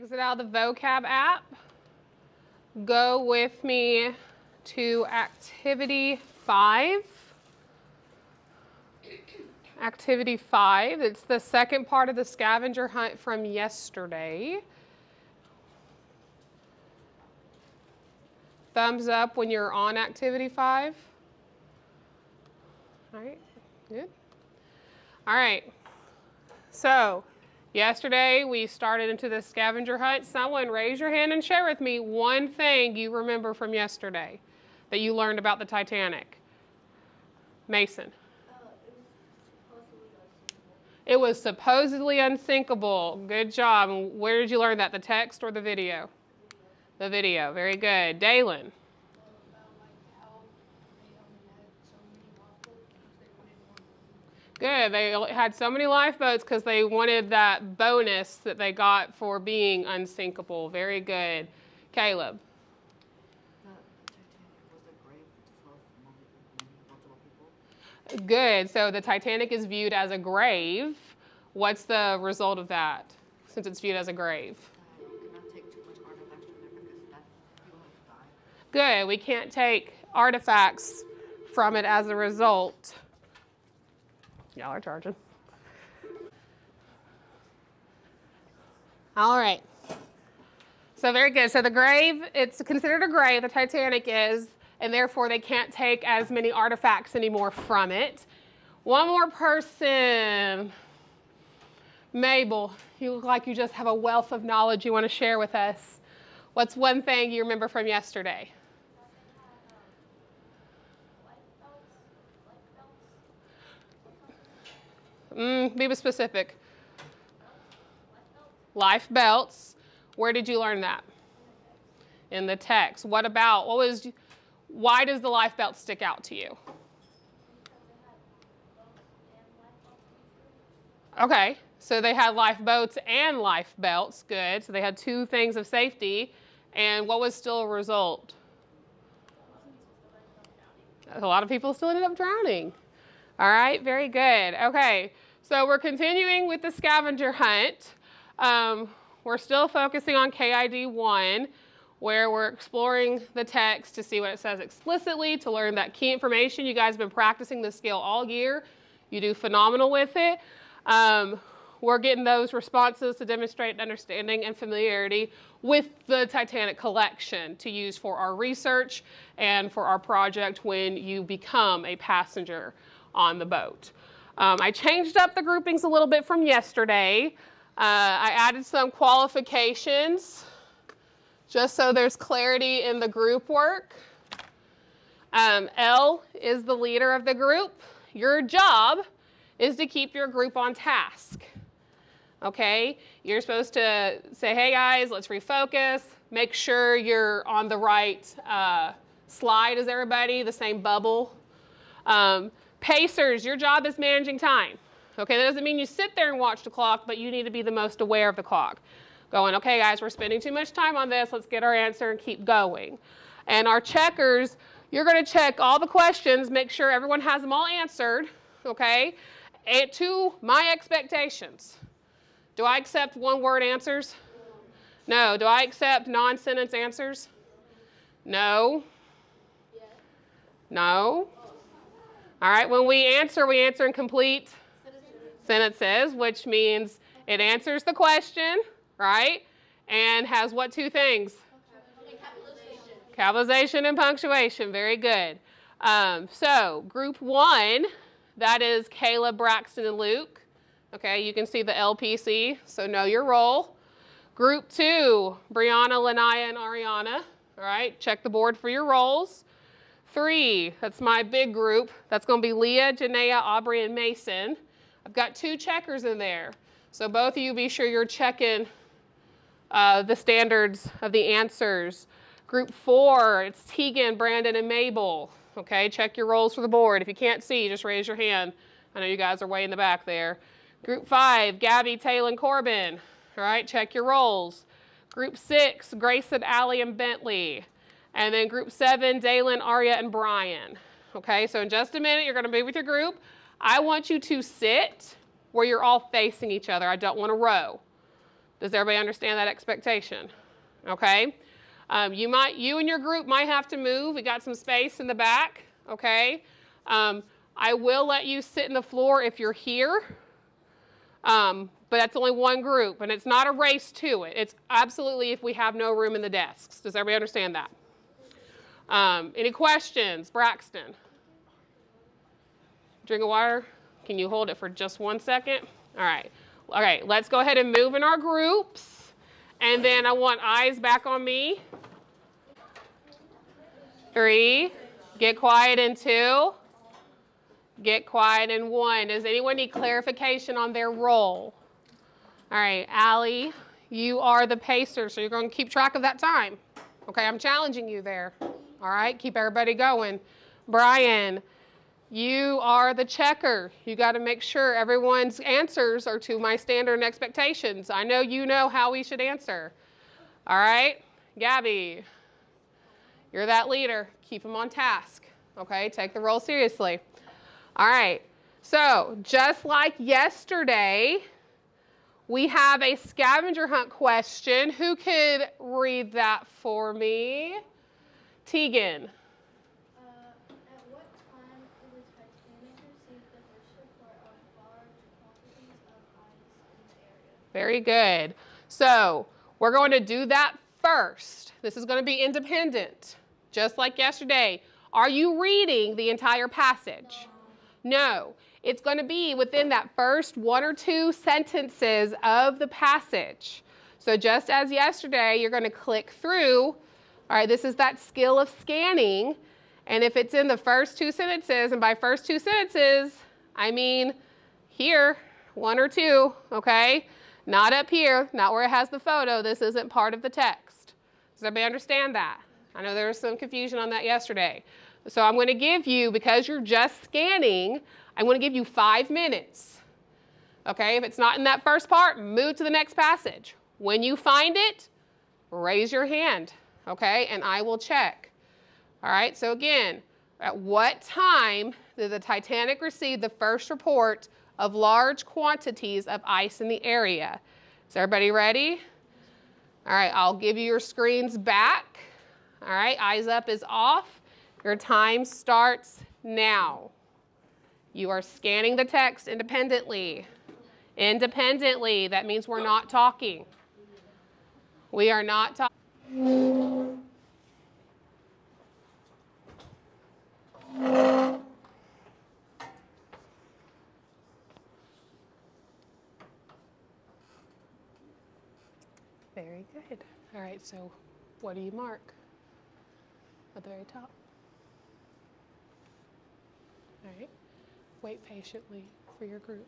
Exit out of the vocab app. Go with me to activity 5. Activity 5, it's the second part of the scavenger hunt from yesterday. Thumbs up when you're on activity 5. All right, good. All right, so yesterday we started into the scavenger hunt. Someone raise your hand and share with me one thing you remember from yesterday that you learned about the Titanic. Mason. It was supposedly unsinkable. Good job. Where did you learn that, the text or the video? The video. Very good. Dalen. Good. They had so many lifeboats because they wanted that bonus that they got for being unsinkable. Very good. Caleb. Good. So the Titanic is viewed as a grave. What's the result of that, since it's viewed as a grave? You cannot take too much artifacts from there because people have died. Good. We can't take artifacts from it as a result. Y'all are charging. All right. So very good. So the grave, it's considered a grave, the Titanic is, and therefore they can't take as many artifacts anymore from it. One more person. Mabel, you look like you just have a wealth of knowledge you want to share with us. What's one thing you remember from yesterday? Be specific. Life belts. Where did you learn that? In the text. Why does the life belt stick out to you? Okay, so they had lifeboats and life belts. Good. So they had two things of safety. And what was still a result? A lot of people still ended up drowning. All right, very good. Okay, so we're continuing with the scavenger hunt. We're still focusing on KID 1, where we're exploring the text to see what it says explicitly, to learn that key information. You guys have been practicing this skill all year. You do phenomenal with it. We're getting those responses to demonstrate understanding and familiarity with the Titanic collection to use for our research and for our project when you become a passenger on the boat. I changed up the groupings a little bit from yesterday. I added some qualifications just so there's clarity in the group work. L is the leader of the group. Your job is to keep your group on task. Okay? You're supposed to say, hey guys, let's refocus. Make sure you're on the right slide as everybody, the same bubble. Pacers, your job is managing time. Okay, that doesn't mean you sit there and watch the clock, but you need to be the most aware of the clock. Going, okay guys, we're spending too much time on this, let's get our answer and keep going. And our checkers, you're gonna check all the questions, make sure everyone has them all answered, okay? And to my expectations. Do I accept one-word answers? No. Do I accept non-sentence answers? No. No. All right, when we answer in complete sentences, which means it answers the question, right? And has what two things? Capitalization and punctuation. Very good. So group 1, that is Caleb, Braxton, and Luke. Okay, you can see the LPC, so know your role. Group 2, Brianna, Lanaya, and Ariana. All right, check the board for your roles. 3, that's my big group. That's going to be Leah, Janaea, Aubrey, and Mason. I've got 2 checkers in there. So both of you be sure you're checking the standards of the answers. Group 4, it's Tegan, Brandon, and Mabel. Okay, check your roles for the board. If you can't see, just raise your hand. I know you guys are way in the back there. Group 5, Gabby, Taylor, and Corbin. All right, check your roles. Group 6, Grayson, Allie, and Bentley. And then group 7, Dalen, Aria, and Brian. Okay, so in just a minute, you're going to move with your group. I want you to sit where you're all facing each other. I don't want to row. Does everybody understand that expectation? Okay. You and your group might have to move. We got some space in the back. Okay. I will let you sit in the floor if you're here. But that's only one group, and it's not a race to it. It's absolutely if we have no room in the desks. Does everybody understand that? Any questions? Braxton? Drink of water? Can you hold it for just 1 second? All right. All right, let's go ahead and move in our groups. And then I want eyes back on me. 3. Get quiet in 2. Get quiet in 1. Does anyone need clarification on their role? All right, Allie, you are the pacer, so you're going to keep track of that time. Okay, I'm challenging you there. All right, keep everybody going. Brian, you are the checker. You got to make sure everyone's answers are to my standard and expectations. I know you know how we should answer. All right, Gabby, you're that leader. Keep them on task. Okay, take the role seriously. All right, so just like yesterday, we have a scavenger hunt question. Who could read that for me? Tegan. At what time did the Titanic receive the first report of large quantities of ice in the area? Very good. So we're going to do that first. This is going to be independent, just like yesterday. Are you reading the entire passage? No. It's going to be within that first 1 or 2 sentences of the passage. So just as yesterday, you're going to click through. All right, this is that skill of scanning. And if it's in the first 2 sentences, and by first 2 sentences, I mean here, 1 or 2, okay? Not up here, not where it has the photo. This isn't part of the text. Does everybody understand that? I know there was some confusion on that yesterday. So I'm going to give you, because you're just scanning, I'm going to give you 5 minutes. Okay, if it's not in that first part, move to the next passage. When you find it, raise your hand, okay, and I will check. All right, so again, at what time did the Titanic receive the first report of large quantities of ice in the area? Is everybody ready? All right, I'll give you your screens back. All right, eyes up is off. Your time starts now. You are scanning the text independently. Independently, that means we're not talking. We are not talking. Very good. All right, so what do you mark at the very top? All right, wait patiently for your group.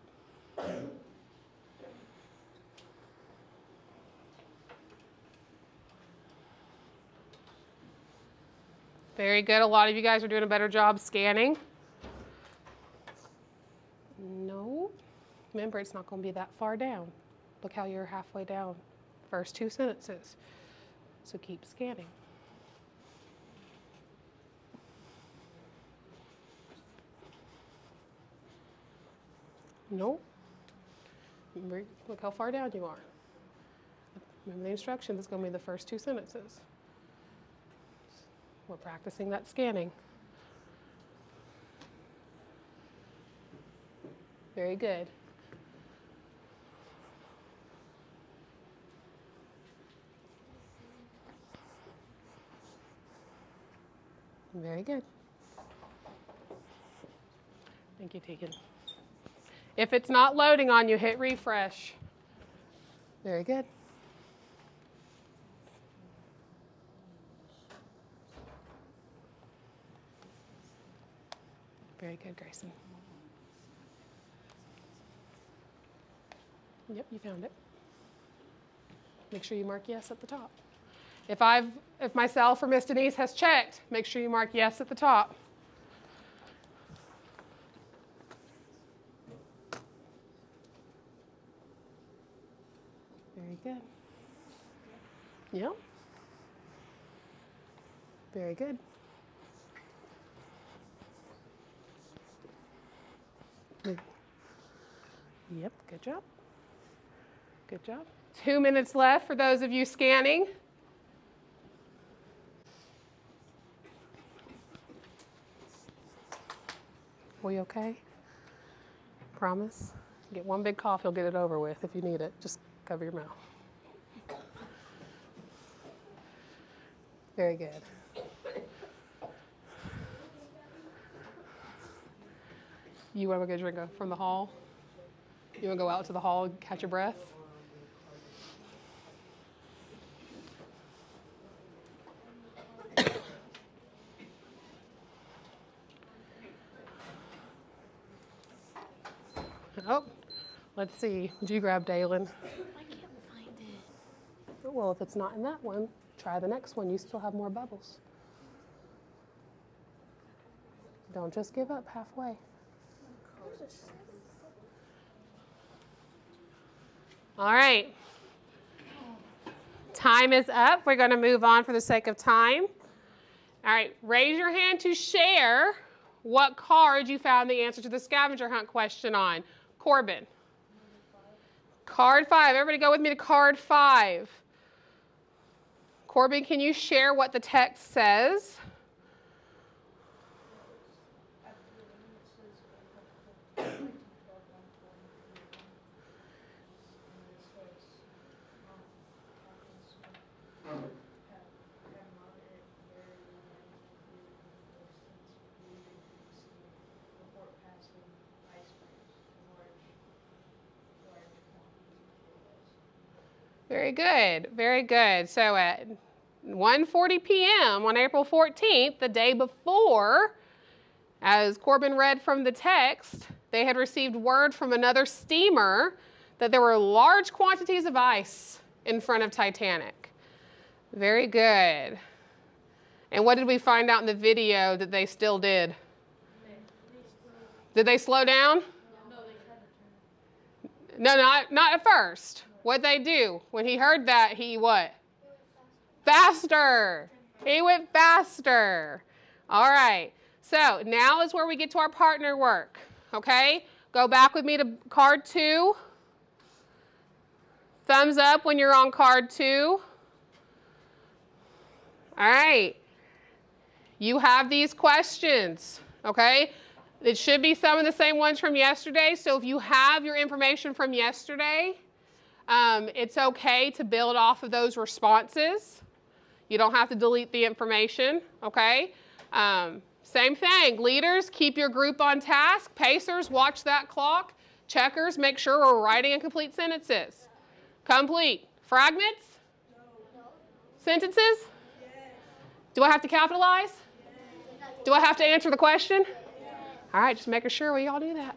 Very good. A lot of you guys are doing a better job scanning. No. Remember, it's not going to be that far down. Look how you're halfway down. First 2 sentences. So keep scanning. No. Remember, look how far down you are. Remember the instructions, it's going to be the first 2 sentences. We're practicing that scanning. Very good. Very good. Thank you, Tegan. If it's not loading on you, hit refresh. Very good. Very good, Grayson. Yep, you found it. Make sure you mark yes at the top. If myself or Miss Denise has checked, make sure you mark yes at the top. Very good. Yep. Very good. Yep, good job. Good job. 2 minutes left for those of you scanning. We okay? Promise? Get one big cough, you'll get it over with if you need it. Just cover your mouth. Very good. You want to go get a drink from the hall? You want to go out to the hall and catch your breath? Oh, let's see. Did you grab Dalen? I can't find it. Well, if it's not in that one, try the next one. You still have more bubbles. Don't just give up halfway. All right. Time is up. We're going to move on for the sake of time. All right, raise your hand to share what card you found the answer to the scavenger hunt question on. Corbin. Card 5. Everybody go with me to card 5. Corbin, can you share what the text says? Very good, very good. So at 1:40 p.m. on April 14th, the day before, as Corbin read from the text, they had received word from another steamer that there were large quantities of ice in front of Titanic. Very good. And what did we find out in the video that they still did? Did they slow down? No, not at first. What'd they do? When he heard that, he what? Faster. He went faster. All right. So now is where we get to our partner work. Okay? Go back with me to card 2. Thumbs up when you're on card 2. All right. You have these questions. Okay? It should be some of the same ones from yesterday. So if you have your information from yesterday, it's okay to build off of those responses. You don't have to delete the information, okay? Same thing. Leaders, keep your group on task. Pacers, watch that clock. Checkers, make sure we're writing and complete sentences. Complete. Fragments? No. Sentences? Yes. Do I have to capitalize? Yes. Do I have to answer the question? Yes. All right, just making sure we all do that.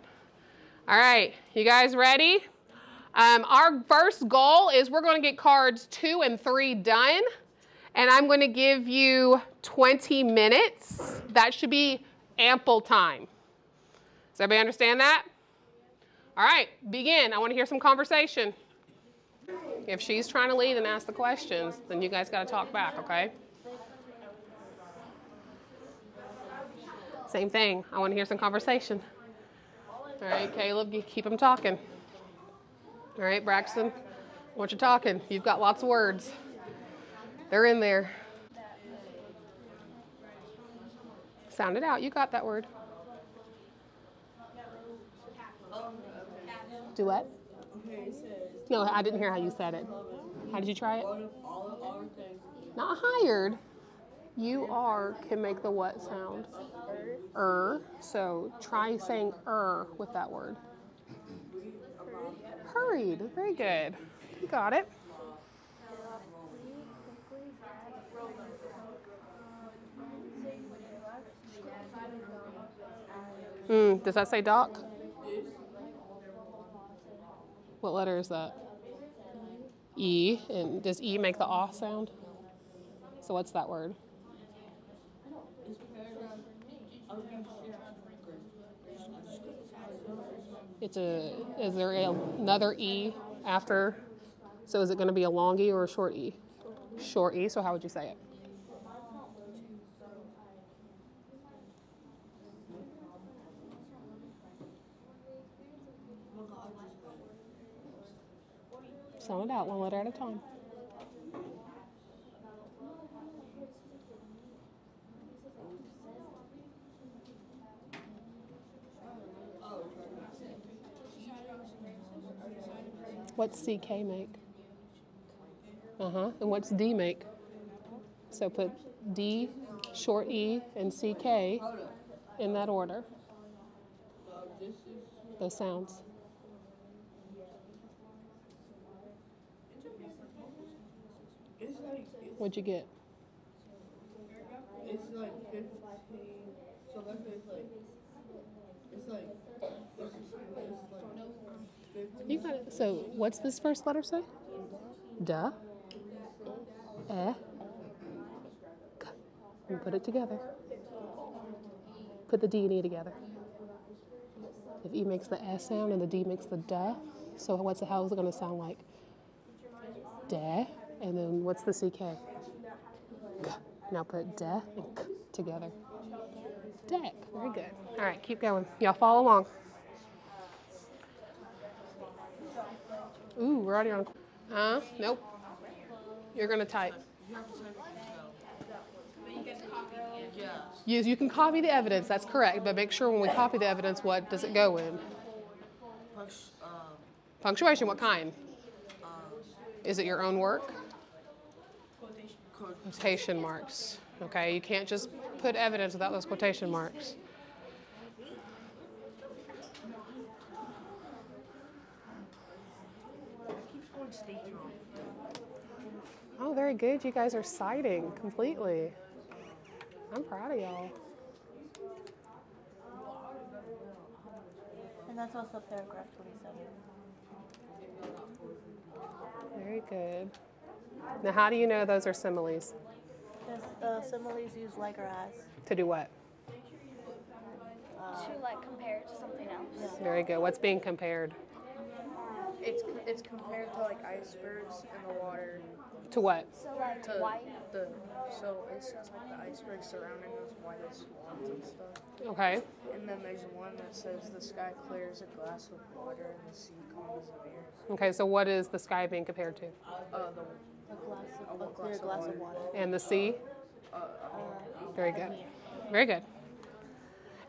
All right, you guys ready? Our first goal is we're going to get cards 2 and 3 done, and I'm going to give you 20 minutes. That should be ample time. Does everybody understand that? All right, begin. I want to hear some conversation. If she's trying to lead and ask the questions, then you guys got to talk back, okay? Same thing. I want to hear some conversation. All right, Caleb, keep them talking. All right, Braxton, I want you talking. You've got lots of words. They're in there. Sound it out. You got that word. Do what? No, I didn't hear how you said it. How did you try it? Not hired. You are can make the what sound? So try saying with that word. Hurried. Very good. You got it. Does that say dock? What letter is that? E. And does E make the aw sound? So what's that word? Is there another E after? So is it going to be a long E or a short E? Short E, so how would you say it? Sound it out one letter at a time. What's CK make? And what's D make? So put D, short E, and CK in that order. Those sounds. What'd you get? It's like 15. So let's say it's like 15. You got it. So what's this first letter say? Duh. Eh. K. And put it together. Put the D and E together. If E makes the S sound and the D makes the duh, so how is it going to sound like? Duh. And then what's the CK? K. Now put duh and K together. Deck. Very good. All right, keep going. Y'all follow along. Ooh, we're already on. Nope. You're going to type. Yes, you can copy the evidence. That's correct. But make sure when we copy the evidence, what does it go in? Punctuation. What kind? Is it your own work? Quotation marks. Okay, you can't just put evidence without those quotation marks. Oh, very good. You guys are citing completely. I'm proud of y'all. And that's also paragraph 27. Very good. Now, how do you know those are similes? Because similes use like or as. To do what? To like compare it to something else. Very good. What's being compared? It's compared to like icebergs in the water. To what? So like To white. So it says like the icebergs surrounding those white as swans and stuff. Okay. And then there's one that says the sky clear as a glass of water and the sea calm as a mirror. Okay, so what is the sky being compared to? A clear glass of water. And the sea? Very good. Very good.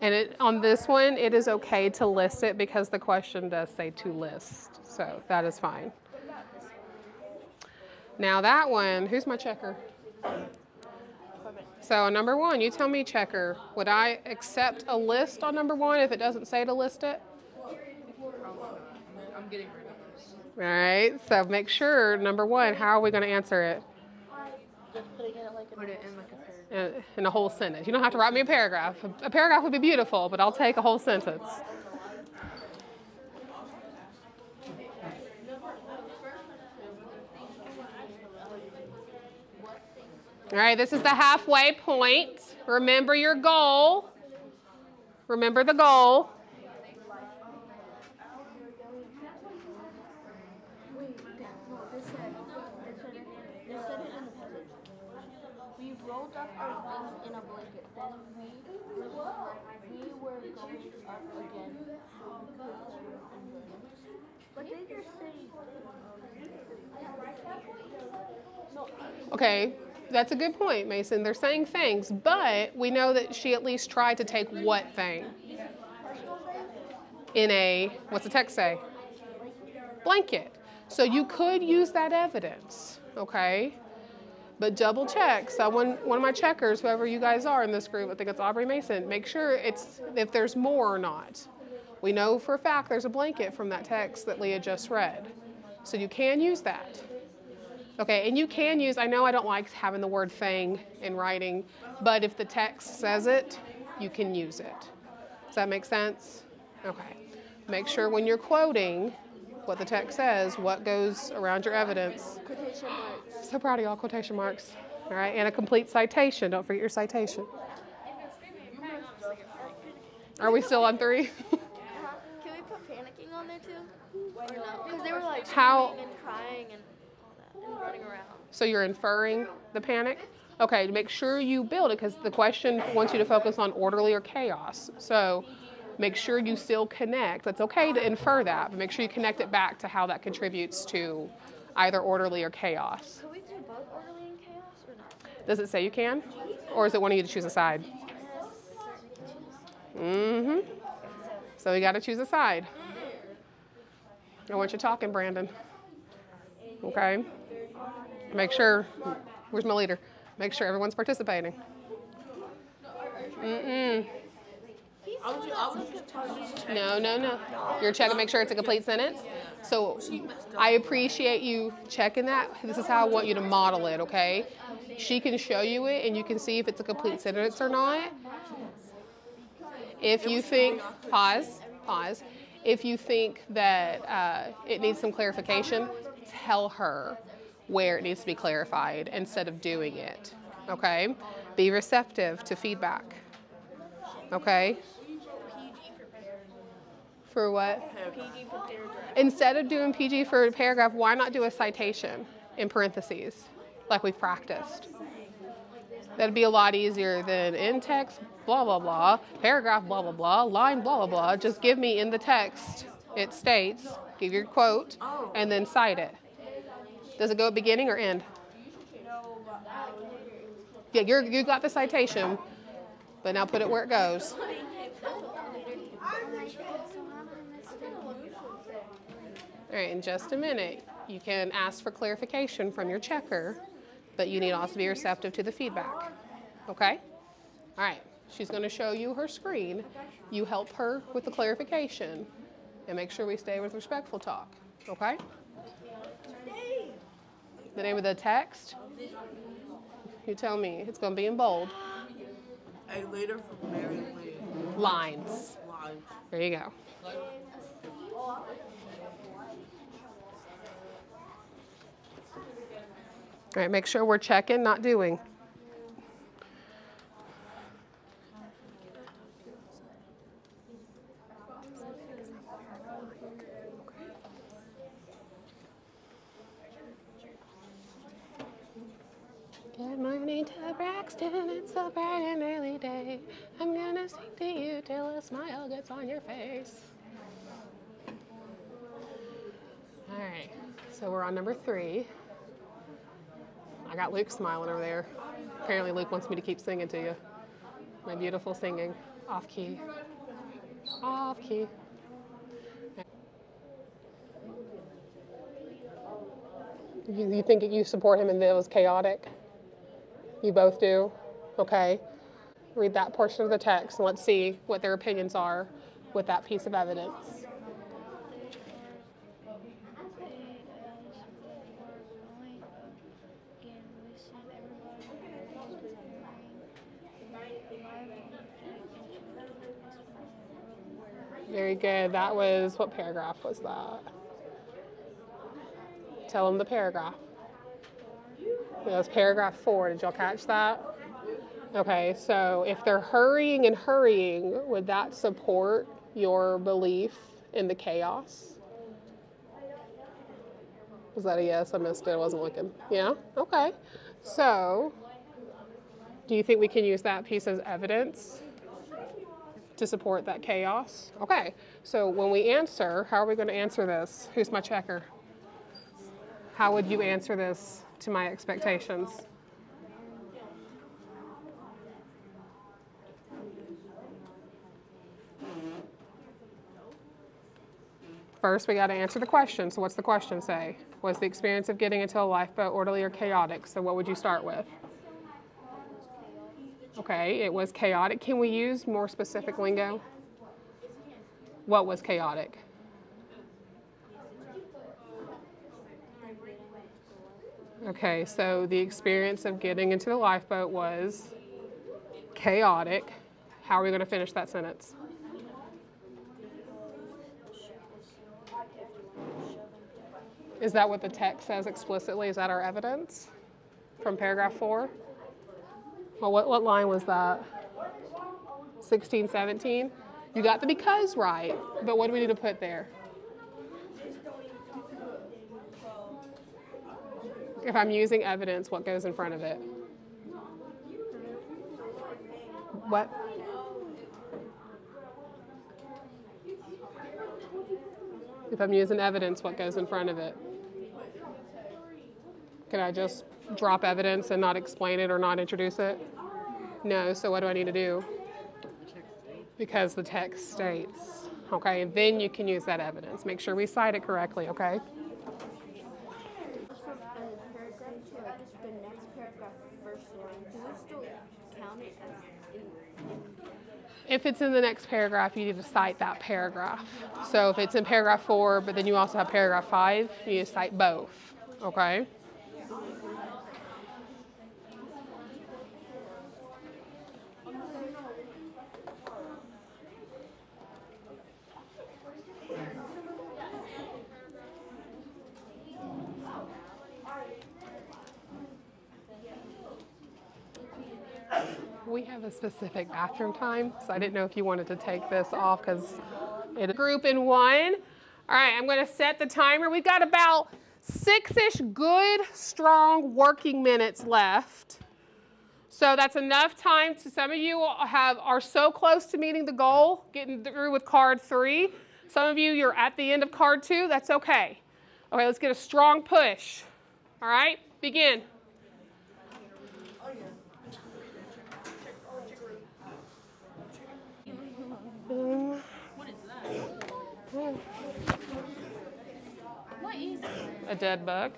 And on this one, it is okay to list it because the question does say to list. So that is fine. Now that one, who's my checker? So number one, you tell me, checker, would I accept a list on number one if it doesn't say to list it? I'm getting rid of this. All right, so make sure, number one, how are we going to answer it? Just putting it like Put it in like a paragraph. In a whole sentence. You don't have to write me a paragraph. A paragraph would be beautiful, but I'll take a whole sentence. All right, this is the halfway point. Remember your goal. Remember the goal. They said it in the passage. We rolled up our things in a blanket. Then we were going up again. But they just say. Okay, that's a good point, Mason. They're saying things, but we know that she at least tried to take what thing? In a, what's the text say? Blanket. So you could use that evidence, okay? But double check. Someone, one of my checkers, whoever you guys are in this group, I think it's Aubrey Mason, make sure it's if there's more or not. We know for a fact there's a blanket from that text that Leah just read. So you can use that. Okay, and you can use, I know I don't like having the word thing in writing, but if the text says it, you can use it. Does that make sense? Okay. Make sure when you're quoting what the text says, what goes around your evidence. Quotation marks. So proud of y'all, quotation marks. All right, and a complete citation. Don't forget your citation. Are we still on 3? Can we put panicking on there too? Or no? Because they were like How- screaming and crying and all that and running around. So you're inferring the panic? Okay, make sure you build it because the question wants you to focus on orderly or chaos. So make sure you still connect. It's okay to infer that, but make sure you connect it back to how that contributes to either orderly or chaos. Could we do both orderly and chaos or not? Does it say you can? Or is it wanting you to choose a side? Mm-hmm. So you got to choose a side. I want you talking, Brandon. Okay? Make sure, where's my leader? Make sure everyone's participating. Mm-mm. No. You're checking, make sure it's a complete sentence. So I appreciate you checking that. This is how I want you to model it, okay? She can show you it and you can see if it's a complete sentence or not. If you think, pause. If you think that it needs some clarification, tell her where it needs to be clarified instead of doing it, okay? Be receptive to feedback, okay? For what? PG for paragraph. Instead of doing PG for a paragraph, why not do a citation in parentheses, like we've practiced? That'd be a lot easier than in text, blah, blah, blah, paragraph, blah, blah, blah, line, blah, blah, blah. Just give me in the text, it states, give your quote, and then cite it. Does it go at beginning or end? Yeah, you got the citation, but now put it where it goes. All right, in just a minute, you can ask for clarification from your checker, but you need also to be receptive to the feedback, okay? All right, she's gonna show you her screen. You help her with the clarification and make sure we stay with respectful talk, okay? The name of the text? You tell me, it's gonna be in bold. A letter from Mary Lynn. Lines. There you go. All right, make sure we're checking, not doing. Good morning to Braxton, it's a bright and early day. I'm gonna sing to you till a smile gets on your face. All right, so we're on number 3. I got Luke smiling over there. Apparently Luke wants me to keep singing to you. My beautiful singing, off key. Off key. You think you support him in that it was chaotic? You both do? Okay. Read that portion of the text and let's see what their opinions are with that piece of evidence. Very good. That was, what paragraph was that? Tell them the paragraph. It was paragraph 4. Did y'all catch that? Okay, so if they're hurrying and hurrying, would that support your belief in the chaos? Was that a yes? I missed it. I wasn't looking. Yeah? Okay. So, do you think we can use that piece as evidence to support that chaos? Okay. So when we answer, how are we going to answer this? Who's my checker? How would you answer this to my expectations? First, we got to answer the question. So what's the question say? Was the experience of getting into a lifeboat orderly or chaotic? So what would you start with? Okay, it was chaotic. Can we use more specific lingo? What was chaotic? Okay, so the experience of getting into the lifeboat was chaotic. How are we going to finish that sentence? Is that what the text says explicitly? Is that our evidence from paragraph 4? Well, what line was that? 16, 17? You got the because right, but what do we need to put there? If I'm using evidence, what goes in front of it? What? If I'm using evidence, what goes in front of it? Can I just drop evidence and not explain it or not introduce it? No, so what do I need to do? Because the text states, okay? And then you can use that evidence. Make sure we cite it correctly, okay? From paragraph to like the next paragraph, first line, do we still count it as in If it's in the next paragraph, you need to cite that paragraph. So if it's in paragraph 4, but then you also have paragraph 5, you need to cite both, okay? We have a specific bathroom time, so I didn't know if you wanted to take this off because it's group in 1. All right, I'm going to set the timer. We've got about 6-ish good, strong working minutes left. So that's enough time to, some of you are so close to meeting the goal, getting through with card 3. Some of you, you're at the end of card 2. That's okay. Okay, let's get a strong push. All right, begin. what is it? A dead bug.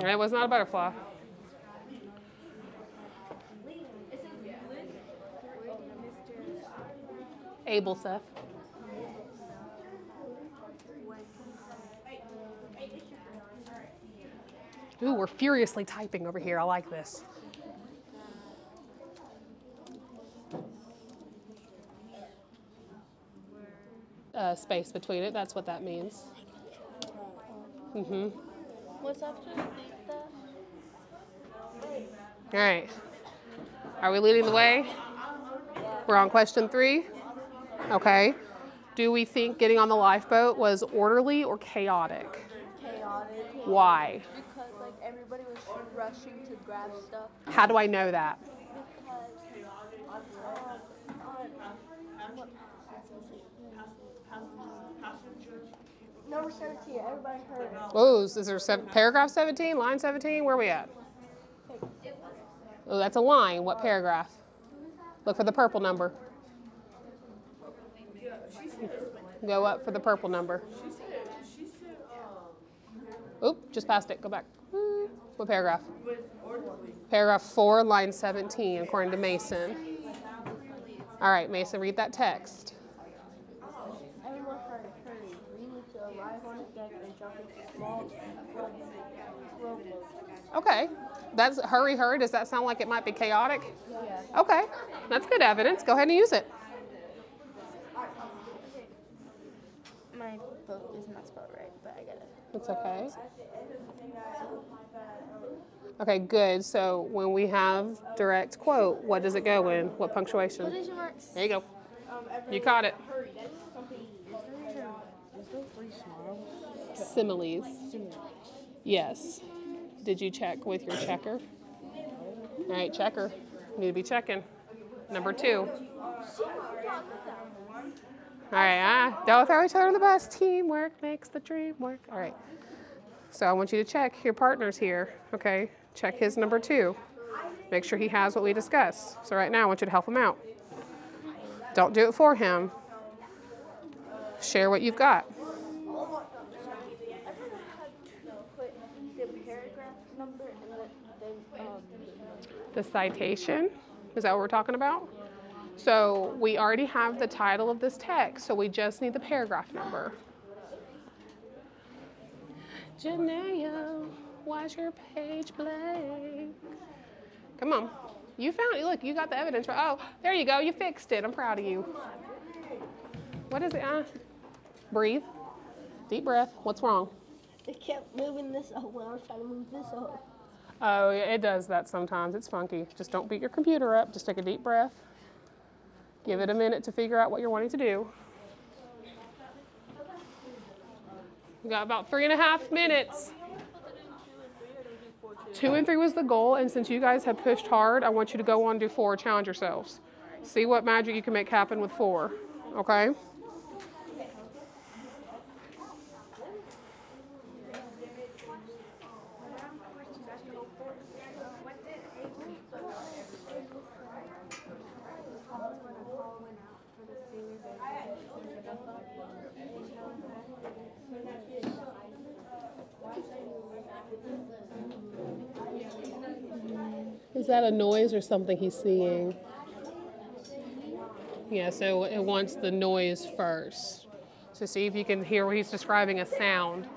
It was not a butterfly. Abel Seth. Ooh, we're furiously typing over here. I like this. Space between it. That's what that means. What's after that? All right. Are we leading the way? We're on question 3. Okay. Do we think getting on the lifeboat was orderly or chaotic? Chaotic. Why? Because like everybody was rushing to grab stuff. How do I know that? Number 17, everybody heard. Oh, is there paragraph 17, line 17? Where are we at? Oh, that's a line. What paragraph? Look for the purple number. Go up for the purple number. Oop, just passed it. Go back. What paragraph? Paragraph 4, line 17, according to Mason. All right, Mason, read that text. Everyone heard, hurry. We need to arrive on the deck and jump into small rowboats. Okay, that's hurry, hurry. Does that sound like it might be chaotic? Yeah. Okay, that's good evidence. Go ahead and use it. My boat is not spelled right, but I got it. It's okay. Okay, good. So when we have direct quote, what does it go in? What punctuation? Quotation marks. There you go. You caught it. Similes. Yes. Did you check with your checker? All right, checker. You need to be checking. Number 2. All right, don't throw each other on the bus. Teamwork makes the dream work. All right. So I want you to check your partner's here, okay? Check his number 2. Make sure he has what we discussed. So right now I want you to help him out. Don't do it for him. Share what you've got. The citation, is that what we're talking about? So we already have the title of this text, so we just need the paragraph number. Janelle, why's your page blank? Come on. You found it. Look, you got the evidence. Oh, there you go. You fixed it. I'm proud of you. What is it? Breathe. Deep breath. What's wrong? It kept moving this up when I was trying to move this up. Oh, yeah, it does that sometimes. It's funky. Just don't beat your computer up. Just take a deep breath. Give it a minute to figure out what you're wanting to do. We got about 3.5 minutes. 2 and 3 was the goal, and since you guys have pushed hard, I want you to go on and do 4. Challenge yourselves. See what magic you can make happen with 4. Okay? Is that a noise or something he's seeing? Yeah, so it wants the noise first. So see if you can hear where he's describing a sound.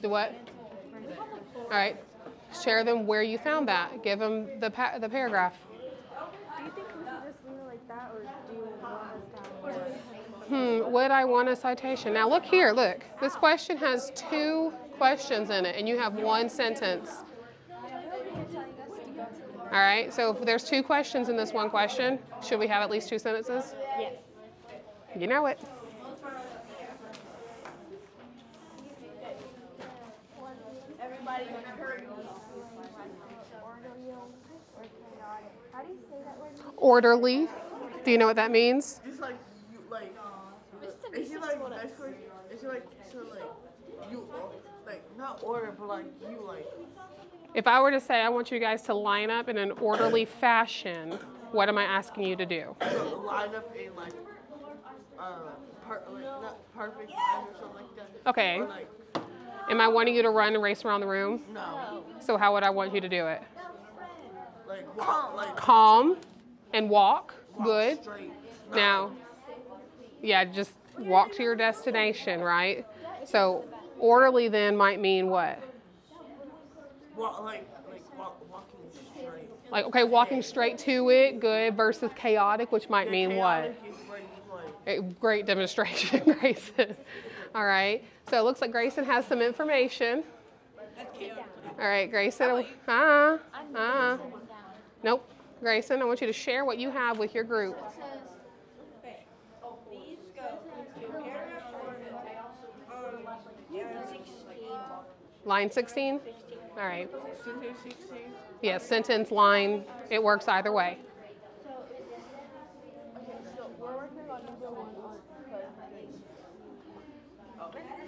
The what? All right. Share them where you found that. Give them the paragraph. Do you think we should just leave it like that, or do you want us to have more? Would I want a citation? Now look here, look. This question has 2 questions in it, and you have 1 sentence. All right, so if there's 2 questions in this 1 question, should we have at least 2 sentences? Yes. You know it. Everybody heard me. How do you say that word? Orderly. Do you know what that means? Just like you like. Is it like basically? Is it like so like you like not order but like you like? If I were to say I want you guys to line up in an orderly fashion, what am I asking you to do? So line up in like not perfect line or something like that. Okay. Or like Am I wanting you to run and race around the room? no. So how would I want you to do it? Like walk like Calm and walk. Good. straight. Now, yeah, just walk to your destination, right? So orderly then might mean what? Walking straight. Like, okay, walking straight to it, good, versus chaotic, which might mean what? Chaotic is where you like. A great demonstration, Grayson. All right, so it looks like Grayson has some information. All right, Grayson. Nope. Grayson, I want you to share what you have with your group. Line 16? All right. Sentence 16. Yes, sentence, line, it works either way. So we're working on number 1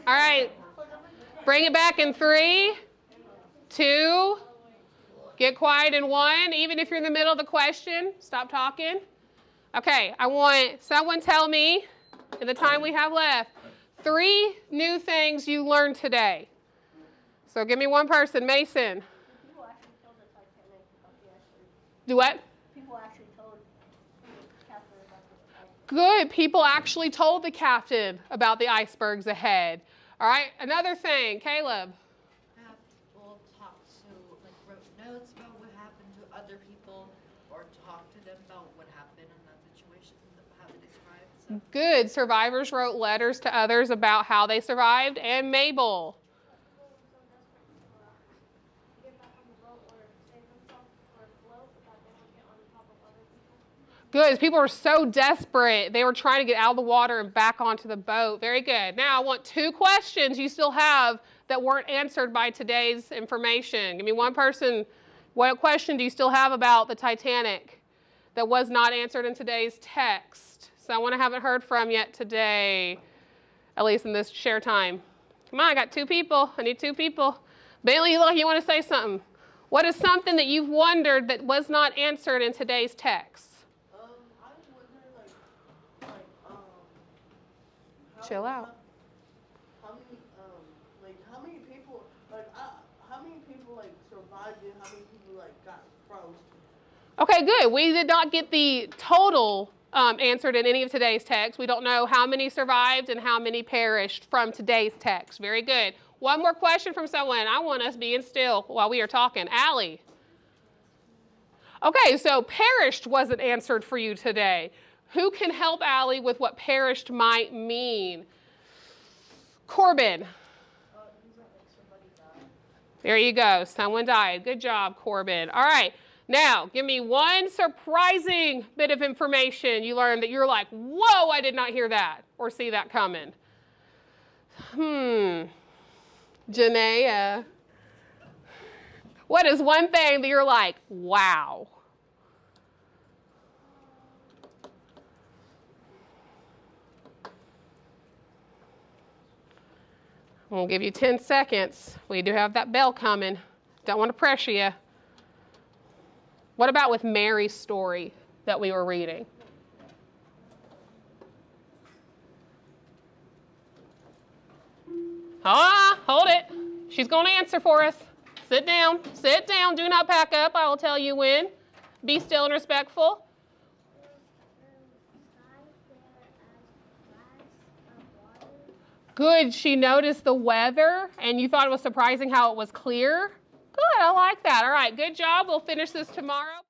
All right. Bring it back in 3, 2, get quiet in 1. Even if you're in the middle of the question, stop talking. Okay, I want someone tell me, in the time we have left, 3 new things you learned today. So give me one person. Mason. People actually told the Titanic about the iceberg. Do what? People actually told the captain about the iceberg. Good. People actually told the captain about the icebergs ahead. All right, another thing. Caleb. People talked to, like, wrote notes about what happened to other people, or talked to them about what happened in that situation, how they described. So Good. Survivors wrote letters to others about how they survived. And Mabel. Good. People were so desperate. They were trying to get out of the water and back onto the boat. Very good. Now I want 2 questions you still have that weren't answered by today's information. Give me one person. What question do you still have about the Titanic that was not answered in today's text? Someone I haven't heard from yet today, at least in this share time. Come on, I got 2 people. I need 2 people. Bailey, you look like you want to say something. What is something that you've wondered that was not answered in today's text? I wonder Chill out. how many people survived and how many people like got frozen. Okay, good. We did not get the total answered in any of today's text. We don't know how many survived and how many perished from today's text. Very good. One more question from someone. I want us being still while we are talking. Allie. Okay, so perished wasn't answered for you today. Who can help Allie with what perished might mean? Corbin. There you go. Someone died. Good job, Corbin. All right. Now, give me one surprising bit of information you learned that you're like, whoa, I did not hear that or see that coming. Janaea. What is one thing that you're like, wow? We'll give you 10 seconds. We do have that bell coming. Don't want to pressure you. What about with Mary's story? that we were reading? Ah, hold it. She's going to answer for us. Sit down. Sit down. Do not pack up. I will tell you when. Be still and respectful. Good. She noticed the weather, and you thought it was surprising how it was clear? Good. I like that. All right. Good job. We'll finish this tomorrow.